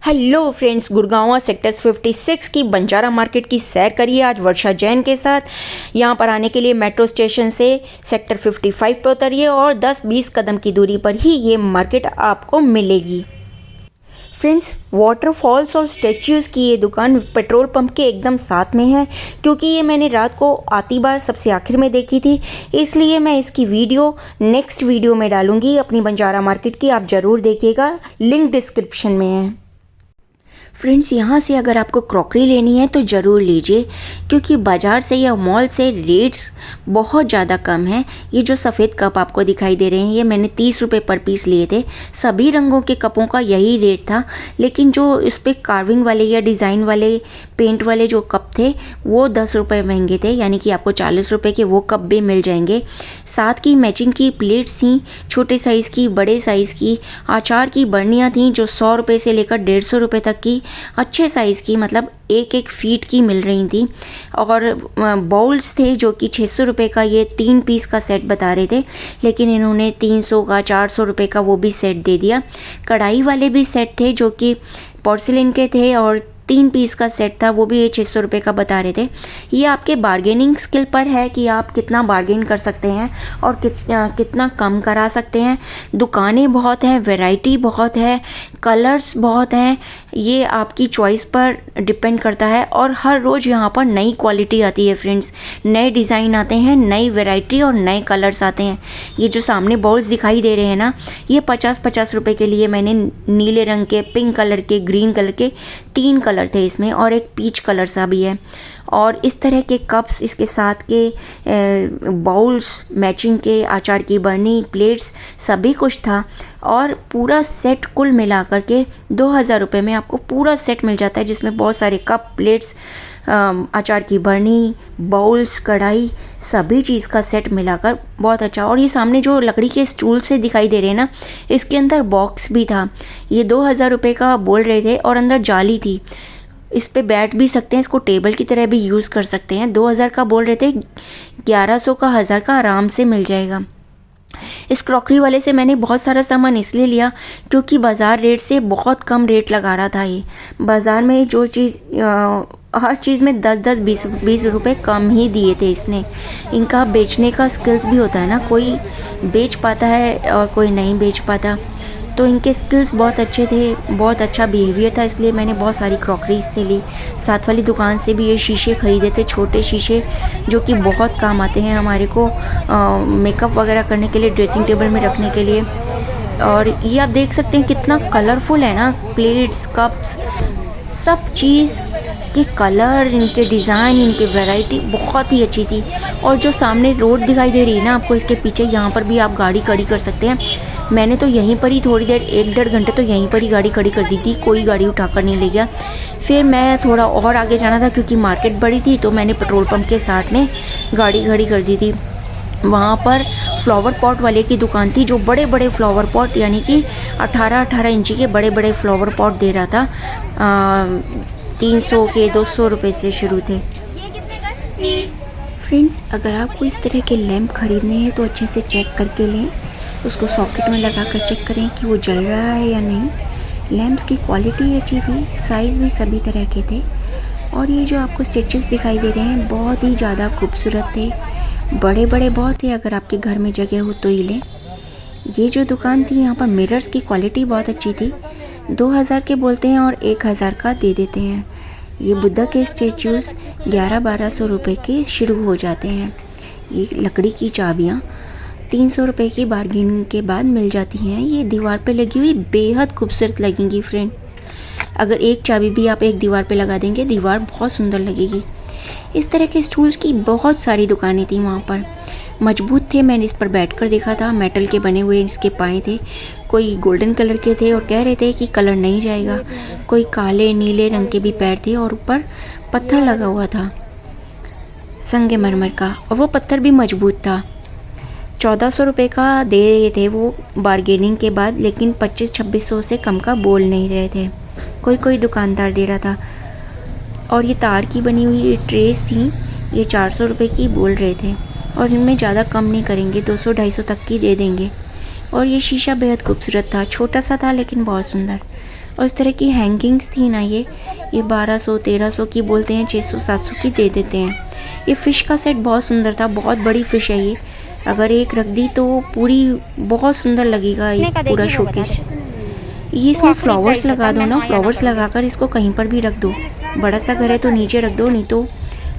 Hello friends, Gurgaon sectors 56 की Banjara market की सैर करिए आज वर्षा जैन के साथ। यहां पर आने के लिए मेट्रो स्टेशन से सेक्टर 55 पर उतरिए और 10-20 कदम की दूरी पर ही ये मार्केट आपको मिलेगी। फ्रेंड्स, वाटरफॉल्स और स्टैच्यूज़ की ये दुकान पेट्रोल पंप के एकदम साथ में है। क्योंकि ये मैंने रात को आती बार सबसे आखिर में देखी थी, इसलिए मैं इसकी वीडियो नेक्स्ट वीडियो में डालूंगी अपनी बंजारा मार्केट की। आप ज़रूर देखिएगा, लिंक डिस्क्रिप्शन में है। फ्रेंड्स, यहाँ से अगर आपको क्रॉकरी लेनी है तो ज़रूर लीजिए, क्योंकि बाज़ार से या मॉल से रेट्स बहुत ज़्यादा कम हैं। ये जो सफ़ेद कप आपको दिखाई दे रहे हैं, ये मैंने 30 रुपये पर पीस लिए थे। सभी रंगों के कपों का यही रेट था, लेकिन जो इस पर कार्विंग वाले या डिज़ाइन वाले पेंट वाले जो कप थे वो 10 रुपये महंगे थे, यानी कि आपको 40 रुपये के वो कप भी मिल जाएंगे। साथ की मैचिंग की प्लेट्स थी, छोटे साइज़ की, बड़े साइज़ की। अचार की बर्नियाँ थीं जो 100 रुपये से लेकर 150 रुपये तक की अच्छे साइज़ की, मतलब 1-1 फीट की मिल रही थी। और बाउल्स थे जो कि 600 रुपये का ये 3 पीस का सेट बता रहे थे, लेकिन इन्होंने 300 का 400 रुपये का वो भी सेट दे दिया। कढ़ाई वाले भी सेट थे जो कि पोर्सिलेन के थे और 3 पीस का सेट था, वो भी 600 रुपये का बता रहे थे। ये आपके बार्गेनिंग स्किल पर है कि आप कितना बार्गेन कर सकते हैं और कितना कम करा सकते हैं। दुकानें बहुत हैं, वैरायटी बहुत है, कलर्स बहुत हैं, ये आपकी चॉइस पर डिपेंड करता है। और हर रोज़ यहाँ पर नई क्वालिटी आती है फ्रेंड्स, नए डिज़ाइन आते हैं, नई वैरायटी और नए कलर्स आते हैं। ये जो सामने बॉल्स दिखाई दे रहे हैं ना, ये 50-50 रुपये के लिए मैंने नीले रंग के, पिंक कलर के, ग्रीन कलर के 3 कलर थे इसमें, और एक पीच कलर सा भी है। और इस तरह के कप्स, इसके साथ के बाउल्स, मैचिंग के अचार की बर्नी, प्लेट्स, सभी कुछ था। और पूरा सेट कुल मिलाकर के 2000 रुपये में आपको पूरा सेट मिल जाता है, जिसमें बहुत सारे कप, प्लेट्स, अचार की बर्नी, बाउल्स, कढ़ाई, सभी चीज़ का सेट मिलाकर बहुत अच्छा। और ये सामने जो लकड़ी के स्टूल से दिखाई दे रहे हैं ना, इसके अंदर बॉक्स भी था। ये 2000 रुपये का बोल रहे थे और अंदर जाली थी। इस पे बैठ भी सकते हैं, इसको टेबल की तरह भी यूज़ कर सकते हैं। 2000 का बोल रहे थे, 1100 का, 1000 का आराम से मिल जाएगा। इस क्रॉकरी वाले से मैंने बहुत सारा सामान इसलिए लिया क्योंकि बाज़ार रेट से बहुत कम रेट लगा रहा था। ये बाज़ार में जो चीज़ हर चीज़ में 10-10, 20-20 रुपये कम ही दिए थे इसने। इनका बेचने का स्किल्स भी होता है ना, कोई बेच पाता है और कोई नहीं बेच पाता, तो इनके स्किल्स बहुत अच्छे थे, बहुत अच्छा बिहेवियर था, इसलिए मैंने बहुत सारी क्रॉकरी इससे ली। साथ वाली दुकान से भी ये शीशे ख़रीदे थे, छोटे शीशे जो कि बहुत काम आते हैं हमारे को मेकअप वगैरह करने के लिए, ड्रेसिंग टेबल में रखने के लिए। और ये आप देख सकते हैं कितना कलरफुल है ना, प्लेट्स, कप्स, सब चीज़ के कलर, इनके डिज़ाइन, इनके वैरायटी बहुत ही अच्छी थी। और जो सामने रोड दिखाई दे रही है ना आपको, इसके पीछे, यहाँ पर भी आप गाड़ी खड़ी कर सकते हैं। मैंने तो यहीं पर ही थोड़ी देर, 1-1.5 घंटे तो यहीं पर ही गाड़ी खड़ी कर दी थी, कोई गाड़ी उठाकर नहीं ले गया। फिर मैं थोड़ा और आगे जाना था क्योंकि मार्केट बड़ी थी, तो मैंने पेट्रोल पंप के साथ में गाड़ी खड़ी कर दी थी। वहाँ पर फ्लावर पॉट वाले की दुकान थी, जो बड़े बड़े फ्लावर पॉट, यानी कि 18-18 इंची के बड़े बड़े फ्लावर पॉट दे रहा था। 300 के 200 रुपये से शुरू थे। फ्रेंड्स, अगर आपको इस तरह के लैंप ख़रीदने हैं तो अच्छे से चेक करके लें, उसको सॉकेट में लगा कर चेक करें कि वो जल रहा है या नहीं। लैंप्स की क्वालिटी अच्छी थी, साइज़ भी सभी तरह के थे। और ये जो आपको स्टिचेस दिखाई दे रहे हैं बहुत ही ज़्यादा खूबसूरत थे, बड़े बड़े बहुत थे। अगर आपके घर में जगह हो तो ही लें। ये जो दुकान थी, यहाँ पर मिरर्स की क्वालिटी बहुत अच्छी थी। 2000 के बोलते हैं और 1000 का दे देते हैं। ये बुद्धा के स्टेच्यूज़ 1100-1200 रुपये के शुरू हो जाते हैं। ये लकड़ी की चाबियाँ 300 रुपये की बार्गेनिंग के बाद मिल जाती हैं। ये दीवार पे लगी हुई बेहद खूबसूरत लगेंगी फ्रेंड। अगर एक चाबी भी आप एक दीवार पे लगा देंगे, दीवार बहुत सुंदर लगेगी। इस तरह के स्टूल्स की बहुत सारी दुकानें थी वहाँ पर, मजबूत थे। मैंने इस पर बैठकर देखा था, मेटल के बने हुए इसके पाए थे। कोई गोल्डन कलर के थे और कह रहे थे कि कलर नहीं जाएगा। कोई काले नीले रंग के भी पैर थे और ऊपर पत्थर लगा हुआ था संगमरमर का, और वो पत्थर भी मजबूत था। 1400 रुपये का दे रहे थे वो बार्गेनिंग के बाद, लेकिन 2500-2600 से कम का बोल नहीं रहे थे। कोई दुकानदार दे रहा था। और ये तार की बनी हुई ट्रेस थी, ये 400 रुपये की बोल रहे थे, और इनमें ज़्यादा कम नहीं करेंगे, 200-250 तक की दे देंगे। और ये शीशा बेहद खूबसूरत था, छोटा सा था लेकिन बहुत सुंदर। और इस तरह की हैंगिंग्स थी ना, ये 1200 1300 की बोलते हैं, 600 700 की दे देते हैं। ये फ़िश का सेट बहुत सुंदर था, बहुत बड़ी फ़िश है ये। अगर एक रख दी तो पूरी बहुत सुंदर लगेगा ये पूरा शोकेस। ये इसमें फ्लावर्स लगा दो ना, फ्लावर्स लगाकर इसको कहीं पर भी रख दो। बड़ा सा घर है तो नीचे रख दो, नहीं तो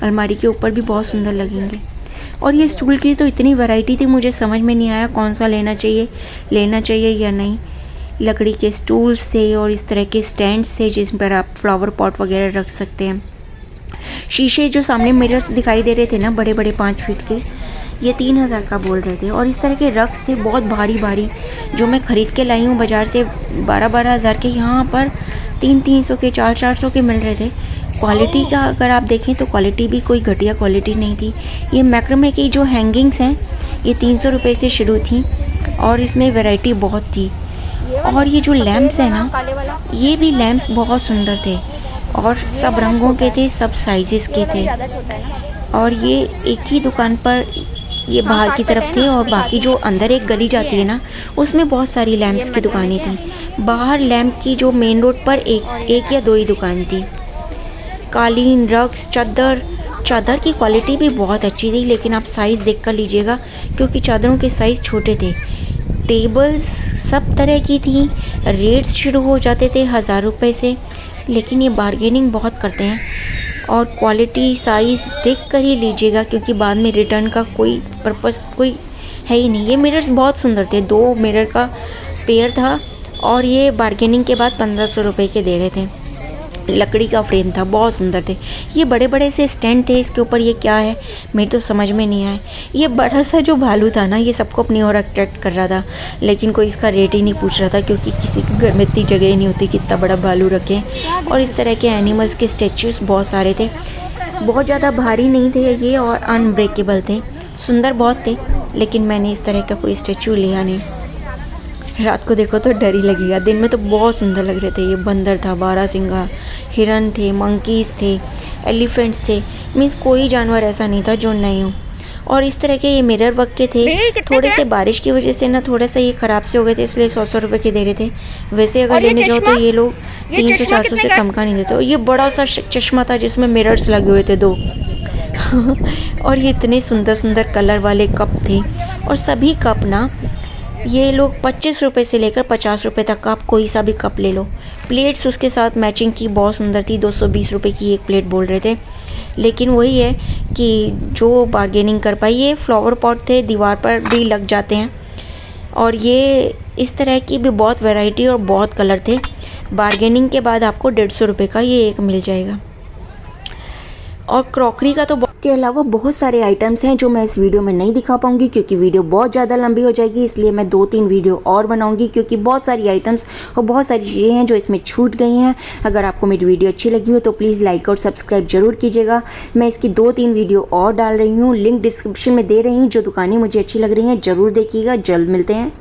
अलमारी के ऊपर भी बहुत सुंदर लगेंगे। और ये स्टूल की तो इतनी वैरायटी थी, मुझे समझ में नहीं आया कौन सा लेना चाहिए या नहीं। लकड़ी के स्टूल्स थे और इस तरह के स्टैंड्स थे जिस पर आप फ्लावर पॉट वगैरह रख सकते हैं। शीशे जो सामने मिरर्स दिखाई दे रहे थे ना, बड़े बड़े 5 फीट के, ये 3000 का बोल रहे थे। और इस तरह के रग्स थे बहुत भारी भारी, जो मैं ख़रीद के लाई हूँ बाज़ार से 12-12 हज़ार के, यहाँ पर 300-300 के 400-400 के मिल रहे थे। क्वालिटी का अगर आप देखें तो क्वालिटी भी कोई घटिया क्वालिटी नहीं थी। ये मैक्रमे की जो हैंगिंग्स हैं ये 300 रुपये से शुरू थी और इसमें वैरायटी बहुत थी। और ये जो लैम्प्स हैं ना, ये भी लैम्प्स बहुत सुंदर थे और सब रंगों के थे, सब साइजेस के थे। और ये एक ही दुकान पर ये बाहर की तरफ थे और बाकी जो अंदर एक गली जाती है ना, उसमें बहुत सारी लैम्प्स की दुकानें थी। बाहर लैम्प की जो मेन रोड पर एक या दो ही दुकान थी। कालीन, रग्स, चादर की क्वालिटी भी बहुत अच्छी थी, लेकिन आप साइज़ देख कर लीजिएगा क्योंकि चादरों के साइज़ छोटे थे। टेबल्स सब तरह की थी, रेट्स शुरू हो जाते थे 1000 रुपये से, लेकिन ये बार्गेनिंग बहुत करते हैं। और क्वालिटी साइज़ देख कर ही लीजिएगा क्योंकि बाद में रिटर्न का कोई पर्पस कोई है ही नहीं। ये मिरर्स बहुत सुंदर थे, 2 मिरर का पेयर था और ये बार्गेनिंग के बाद 1500 रुपये के दे रहे थे। लकड़ी का फ्रेम था, बहुत सुंदर थे। ये बड़े बड़े से स्टैंड थे, इसके ऊपर ये क्या है मेरे तो समझ में नहीं आया। ये बड़ा सा जो भालू था ना, ये सबको अपनी ओर अट्रैक्ट कर रहा था, लेकिन कोई इसका रेट ही नहीं पूछ रहा था क्योंकि किसी के घर में इतनी जगह ही नहीं होती कि इतना बड़ा भालू रखें। और इस तरह के एनिमल्स के स्टैचूज़ बहुत सारे थे, बहुत ज़्यादा भारी नहीं थे ये और अनब्रेकेबल थे, सुंदर बहुत थे, लेकिन मैंने इस तरह का कोई स्टैचू लिया नहीं। रात को देखो तो डर ही लगेगा, दिन में तो बहुत सुंदर लग रहे थे। ये बंदर था, बारहसिंगा, हिरन थे, मंकीज़ थे, एलिफेंट्स थे, मीन्स कोई जानवर ऐसा नहीं था जो नहीं हो। और इस तरह के ये मिरर वर्क के थे, थोड़े से बारिश की वजह से ना थोड़ा सा ये ख़राब से हो गए थे, इसलिए 100 रुपये के दे रहे थे। वैसे अगर लेने जाओ तो ये लोग 300-400 से कम का नहीं देते। और ये बड़ा सा चश्मा था जिसमें मिरर्स लगे हुए थे 2 और ये इतने सुंदर सुंदर कलर वाले कप थे। और सभी कप ना ये लोग 25 रुपये से लेकर 50 रुपये तक का आप कोई सा भी कप ले लो। प्लेट्स उसके साथ मैचिंग की बहुत सुंदर थी, 220 रुपये की एक प्लेट बोल रहे थे। लेकिन वही है कि जो बार्गेनिंग कर पाई, ये फ्लावर पॉट थे, दीवार पर भी लग जाते हैं। और ये इस तरह की भी बहुत वैरायटी और बहुत कलर थे। बार्गेनिंग के बाद आपको 150 रुपये का ये एक मिल जाएगा। और क्रॉकरी का तो के अलावा बहुत सारे आइटम्स हैं जो मैं इस वीडियो में नहीं दिखा पाऊंगी क्योंकि वीडियो बहुत ज़्यादा लंबी हो जाएगी, इसलिए मैं 2-3 वीडियो और बनाऊंगी क्योंकि बहुत सारी आइटम्स और बहुत सारी चीज़ें हैं जो इसमें छूट गई हैं। अगर आपको मेरी वीडियो अच्छी लगी हो तो प्लीज़ लाइक और सब्सक्राइब जरूर कीजिएगा। मैं इसकी 2-3 वीडियो और डाल रही हूँ, लिंक डिस्क्रिप्शन में दे रही हूँ। जो दुकानें मुझे अच्छी लग रही हैं ज़रूर देखिएगा। जल्द मिलते हैं।